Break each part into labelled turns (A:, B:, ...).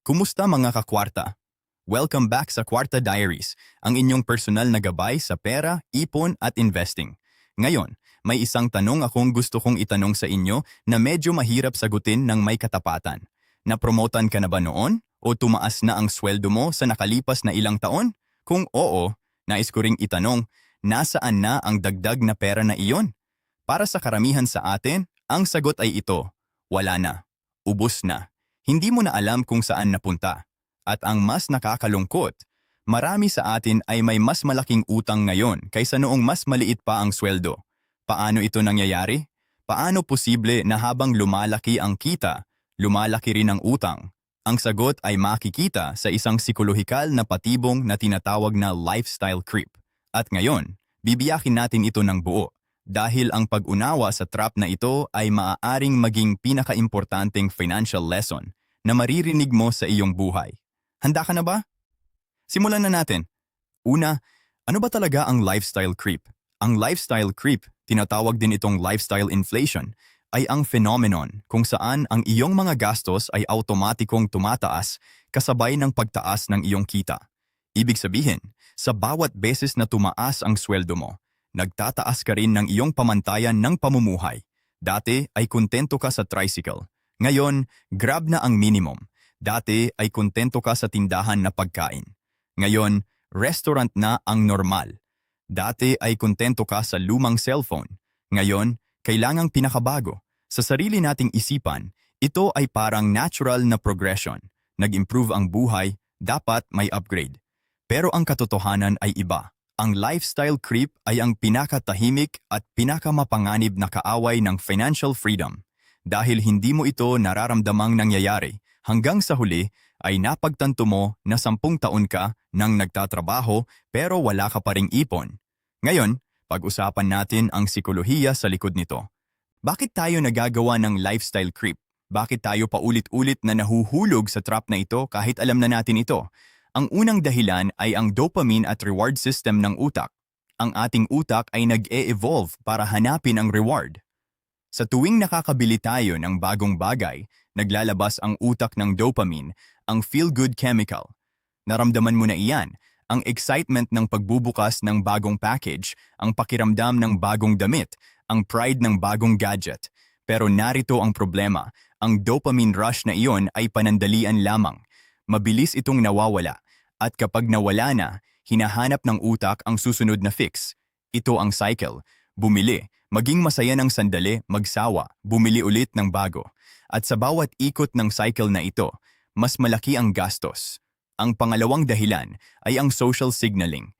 A: Kumusta mga kakwarta? Welcome back sa Kwarta Diaries, ang inyong personal na gabay sa pera, ipon at investing. Ngayon, may isang tanong akong gusto kong itanong sa inyo na medyo mahirap sagutin ng may katapatan. Napromotan ka na ba noon? O tumaas na ang sweldo mo sa nakalipas na ilang taon? Kung oo, nais ko ring itanong, nasaan na ang dagdag na pera na iyon? Para sa karamihan sa atin, ang sagot ay ito, wala na, ubos na. Hindi mo na alam kung saan napunta. At ang mas nakakalungkot, marami sa atin ay may mas malaking utang ngayon kaysa noong mas maliit pa ang sweldo. Paano ito nangyayari? Paano posible na habang lumalaki ang kita, lumalaki rin ang utang? Ang sagot ay makikita sa isang psikolohikal na patibong na tinatawag na lifestyle creep. At ngayon, bibiyakin natin ito ng buo. Dahil ang pag-unawa sa trap na ito ay maaaring maging pinakaimportanteng financial lesson na maririnig mo sa iyong buhay. Handa ka na ba? Simulan na natin. Una, ano ba talaga ang lifestyle creep? Ang lifestyle creep, tinatawag din itong lifestyle inflation, ay ang phenomenon kung saan ang iyong mga gastos ay automatikong tumataas kasabay ng pagtaas ng iyong kita. Ibig sabihin, sa bawat beses na tumaas ang sweldo mo, nagtataas ka rin ng iyong pamantayan ng pamumuhay. Dati ay kontento ka sa tricycle. Ngayon, Grab na ang minimum. Dati ay kontento ka sa tindahan na pagkain. Ngayon, restaurant na ang normal. Dati ay kontento ka sa lumang cellphone. Ngayon, kailangang pinakabago. Sa sarili nating isipan, ito ay parang natural na progression. Nag-improve ang buhay, dapat may upgrade. Pero ang katotohanan ay iba. Ang lifestyle creep ay ang pinakatahimik at pinakamapanganib na kaaway ng financial freedom. Dahil hindi mo ito nararamdamang nangyayari, hanggang sa huli ay napagtanto mo na 10 taon ka nang nagtatrabaho pero wala ka pa ring ipon. Ngayon, pag-usapan natin ang psikolohiya sa likod nito. Bakit tayo nagagawa ng lifestyle creep? Bakit tayo paulit-ulit na nahuhulog sa trap na ito kahit alam na natin ito? Ang unang dahilan ay ang dopamine at reward system ng utak. Ang ating utak ay nag-e-evolve para hanapin ang reward. Sa tuwing nakakabili tayo ng bagong bagay, naglalabas ang utak ng dopamine, ang feel-good chemical. Naramdaman mo na iyan, ang excitement ng pagbubukas ng bagong package, ang pakiramdam ng bagong damit, ang pride ng bagong gadget. Pero narito ang problema, ang dopamine rush na iyon ay panandalian lamang. Mabilis itong nawawala. At kapag nawala na, hinahanap ng utak ang susunod na fix. Ito ang cycle. Bumili, maging masaya ng sandali, magsawa, bumili ulit ng bago. At sa bawat ikot ng cycle na ito, mas malaki ang gastos. Ang pangalawang dahilan ay ang social signaling.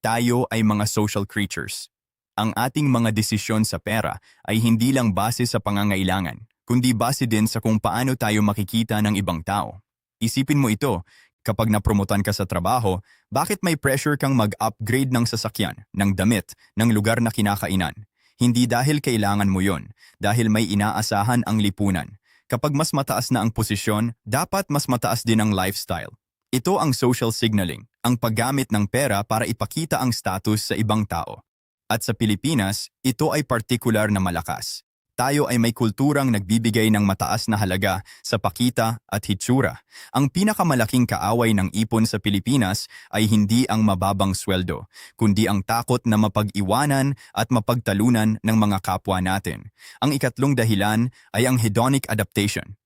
A: Tayo ay mga social creatures. Ang ating mga desisyon sa pera ay hindi lang base sa pangangailangan, kundi base din sa kung paano tayo makikita ng ibang tao. Isipin mo ito, kapag napromotan ka sa trabaho, bakit may pressure kang mag-upgrade ng sasakyan, ng damit, ng lugar na kinakainan? Hindi dahil kailangan mo yon, dahil may inaasahan ang lipunan. Kapag mas mataas na ang posisyon, dapat mas mataas din ang lifestyle. Ito ang social signaling, ang paggamit ng pera para ipakita ang status sa ibang tao. At sa Pilipinas, ito ay partikular na malakas. Tayo ay may kulturang nagbibigay ng mataas na halaga sa pakita at hitsura. Ang pinakamalaking kaaway ng ipon sa Pilipinas ay hindi ang mababang sweldo, kundi ang takot na mapag-iwanan at mapagtalunan ng mga kapwa natin. Ang ikatlong dahilan ay ang hedonic adaptation.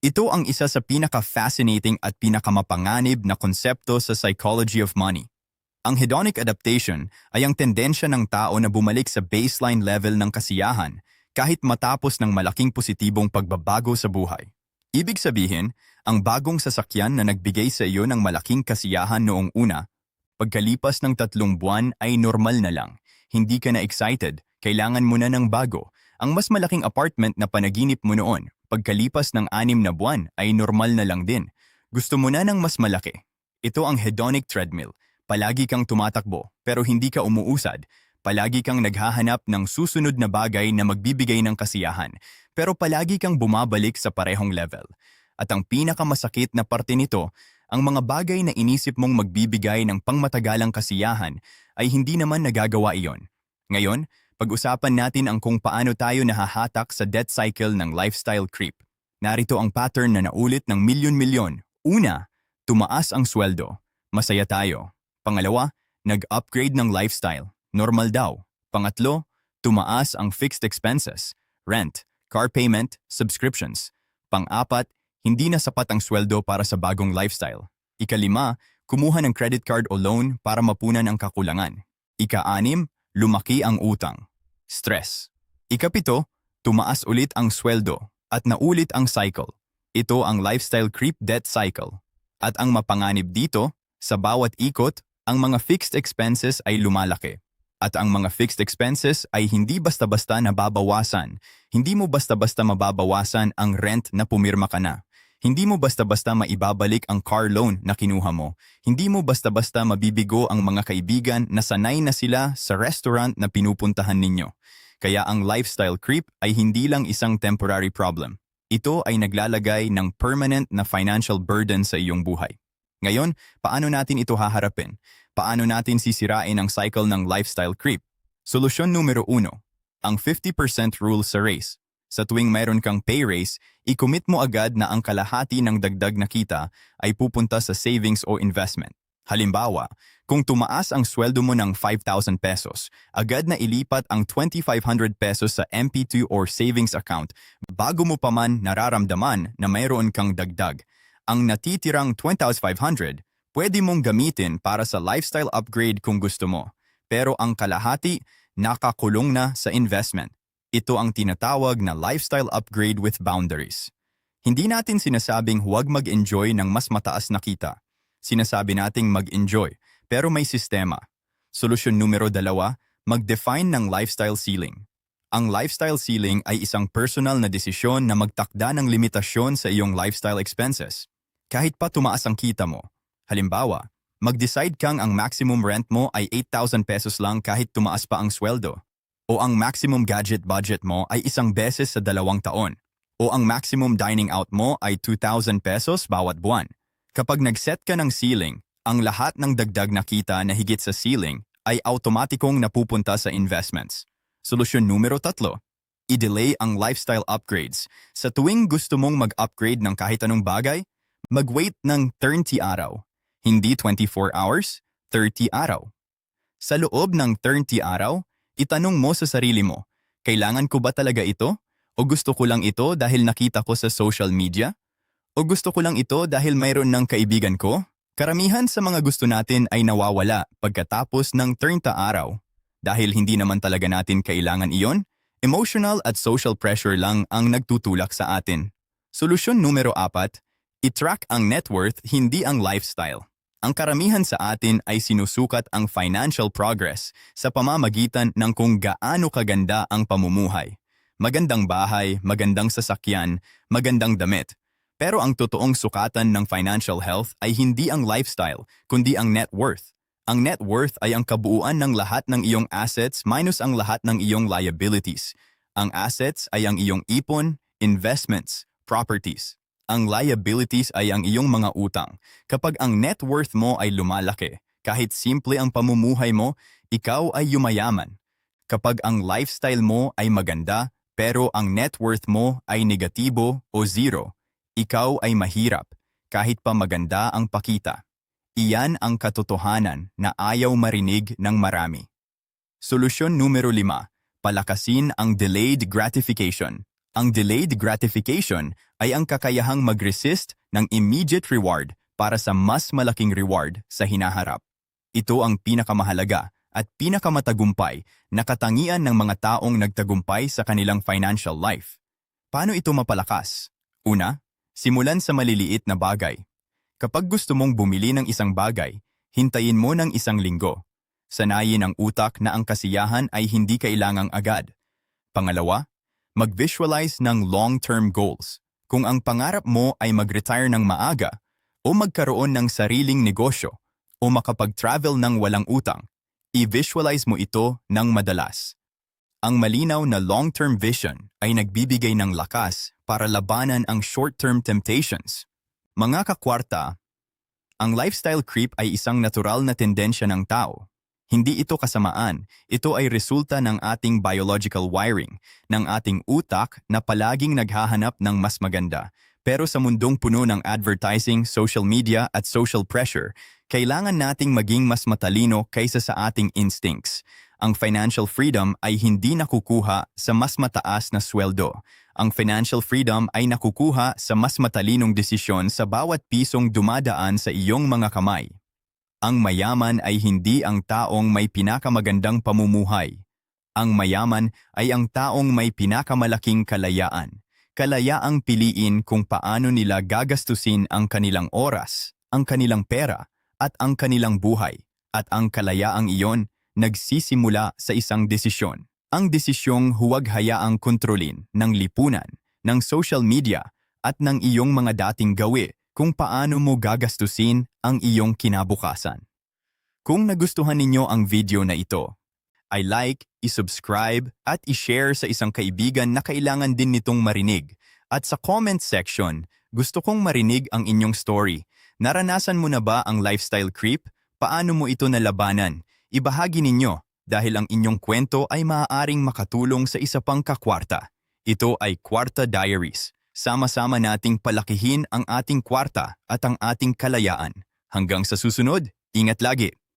A: Ito ang isa sa pinaka-fascinating at pinakamapanganib na konsepto sa psychology of money. Ang hedonic adaptation ay ang tendensya ng tao na bumalik sa baseline level ng kasiyahan kahit matapos ng malaking positibong pagbabago sa buhay. Ibig sabihin, ang bagong sasakyan na nagbigay sa iyo ng malaking kasiyahan noong una, pagkalipas ng 3 buwan ay normal na lang. Hindi ka na excited, kailangan mo na ng bago. Ang mas malaking apartment na panaginip mo noon, pagkalipas ng 6 na buwan ay normal na lang din. Gusto mo na ng mas malaki. Ito ang hedonic treadmill. Palagi kang tumatakbo, pero hindi ka umuusad. Palagi kang naghahanap ng susunod na bagay na magbibigay ng kasiyahan, pero palagi kang bumabalik sa parehong level. At ang pinakamasakit na parte nito, ang mga bagay na inisip mong magbibigay ng pangmatagalang kasiyahan ay hindi naman nagagawa iyon. Ngayon, pag-usapan natin ang kung paano tayo nahahatak sa debt cycle ng lifestyle creep. Narito ang pattern na naulit ng milyon-milyon Una, tumaas ang sweldo. Masaya tayo. Pangalawa, nag-upgrade ng lifestyle. Normal daw. Pangatlo, tumaas ang fixed expenses. Rent, car payment, subscriptions. Pang-apat, hindi na sapat ang sweldo para sa bagong lifestyle. Ika-5, kumuha ng credit card o loan para mapunan ang kakulangan. Ika-6, lumaki ang utang. Stress. Ika-7, tumaas ulit ang sweldo at naulit ang cycle. Ito ang lifestyle creep debt cycle. At ang mapanganib dito, sa bawat ikot, ang mga fixed expenses ay lumalaki. At ang mga fixed expenses ay hindi basta-basta nababawasan. Hindi mo basta-basta mababawasan ang rent na pumirma ka na. Hindi mo basta-basta maibabalik ang car loan na kinuha mo. Hindi mo basta-basta mabibigo ang mga kaibigan na sanay na sila sa restaurant na pinupuntahan ninyo. Kaya ang lifestyle creep ay hindi lang isang temporary problem. Ito ay naglalagay ng permanent na financial burden sa iyong buhay. Ngayon, paano natin ito haharapin? Paano natin sisirain ang cycle ng lifestyle creep? Solusyon numero 1, ang 50% rule sa raise. Sa tuwing mayroon kang pay raise, i-commit mo agad na ang kalahati ng dagdag na kita ay pupunta sa savings o investment. Halimbawa, kung tumaas ang sweldo mo ng 5,000 pesos, agad na ilipat ang 2,500 pesos sa MP2 or savings account bago mo pa man nararamdaman na mayroon kang dagdag. Ang natitirang 2,500, pwede mong gamitin para sa lifestyle upgrade kung gusto mo. Pero ang kalahati, nakakulong na sa investment. Ito ang tinatawag na lifestyle upgrade with boundaries. Hindi natin sinasabing huwag mag-enjoy ng mas mataas na kita. Sinasabi nating mag-enjoy, pero may sistema. Solusyon numero 2, mag-define ng lifestyle ceiling. Ang lifestyle ceiling ay isang personal na desisyon na magtakda ng limitasyon sa iyong lifestyle expenses. Kahit pa tumaas ang kita mo. Halimbawa, mag-decide kang ang maximum rent mo ay 8,000 pesos lang kahit tumaas pa ang sweldo. O ang maximum gadget budget mo ay 1 beses sa 2 taon. O ang maximum dining out mo ay 2,000 pesos bawat buwan. Kapag nag-set ka ng ceiling, ang lahat ng dagdag na kita na higit sa ceiling ay automatikong napupunta sa investments. Solusyon numero 3, i-delay ang lifestyle upgrades. Sa tuwing gusto mong mag-upgrade ng kahit anong bagay, mag-wait ng 30 araw. Hindi 24 hours, 30 araw. Sa loob ng 30 araw, itanong mo sa sarili mo, kailangan ko ba talaga ito? O gusto ko lang ito dahil nakita ko sa social media? O gusto ko lang ito dahil mayroon ng kaibigan ko? Karamihan sa mga gusto natin ay nawawala pagkatapos ng 30 araw. Dahil hindi naman talaga natin kailangan iyon, emotional at social pressure lang ang nagtutulak sa atin. Solusyon numero 4, i-track ang net worth, hindi ang lifestyle. Ang karamihan sa atin ay sinusukat ang financial progress sa pamamagitan ng kung gaano kaganda ang pamumuhay. Magandang bahay, magandang sasakyan, magandang damit. Pero ang totoong sukatan ng financial health ay hindi ang lifestyle, kundi ang net worth. Ang net worth ay ang kabuuan ng lahat ng iyong assets minus ang lahat ng iyong liabilities. Ang assets ay ang iyong ipon, investments, properties. Ang liabilities ay ang iyong mga utang. Kapag ang net worth mo ay lumalaki, kahit simple ang pamumuhay mo, ikaw ay yumayaman. Kapag ang lifestyle mo ay maganda, pero ang net worth mo ay negatibo o zero, ikaw ay mahirap, kahit pa maganda ang pakita. Iyan ang katotohanan na ayaw marinig ng marami. Solusyon numero 5, palakasin ang delayed gratification. Ang delayed gratification ay ang kakayahang mag-resist ng immediate reward para sa mas malaking reward sa hinaharap. Ito ang pinakamahalaga at pinakamatagumpay na katangian ng mga taong nagtagumpay sa kanilang financial life. Paano ito mapalakas? Una, simulan sa maliliit na bagay. Kapag gusto mong bumili ng isang bagay, hintayin mo ng 1 linggo. Sanayin ang utak na ang kasiyahan ay hindi kailangang agad. Pangalawa, mag-visualize ng long-term goals. Kung ang pangarap mo ay mag-retire ng maaga, o magkaroon ng sariling negosyo, o makapag-travel ng walang utang, i-visualize mo ito ng madalas. Ang malinaw na long-term vision ay nagbibigay ng lakas para labanan ang short-term temptations. Mga kakwarta, ang lifestyle creep ay isang natural na tendensya ng tao. Hindi ito kasamaan, ito ay resulta ng ating biological wiring, ng ating utak na palaging naghahanap ng mas maganda, Pero sa mundong puno ng advertising, social media at social pressure, kailangan nating maging mas matalino kaysa sa ating instincts. Ang financial freedom ay hindi nakukuha sa mas mataas na sweldo. Ang financial freedom ay nakukuha sa mas matalinong desisyon sa bawat pisong dumadaan sa iyong mga kamay. Ang mayaman ay hindi ang taong may pinakamagandang pamumuhay. Ang mayaman ay ang taong may pinakamalaking kalayaan. Kalayaang piliin kung paano nila gagastusin ang kanilang oras, ang kanilang pera, at ang kanilang buhay. At ang kalayaang iyon nagsisimula sa isang desisyon. Ang desisyong huwag hayaang kontrolin ng lipunan, ng social media, at ng iyong mga dating gawi kung paano mo gagastusin ang iyong kinabukasan. Kung nagustuhan ninyo ang video na ito, i-like, i-subscribe at i-share sa isang kaibigan na kailangan din nitong marinig. At sa comment section, gusto kong marinig ang inyong story. Naranasan mo na ba ang lifestyle creep? Paano mo ito nalabanan? Ibahagi ninyo dahil ang inyong kwento ay maaaring makatulong sa isa pang kakwarta. Ito ay Kwarta Diaries. Sama-sama nating palakihin ang ating kwarta at ang ating kalayaan. Hanggang sa susunod, ingat lagi!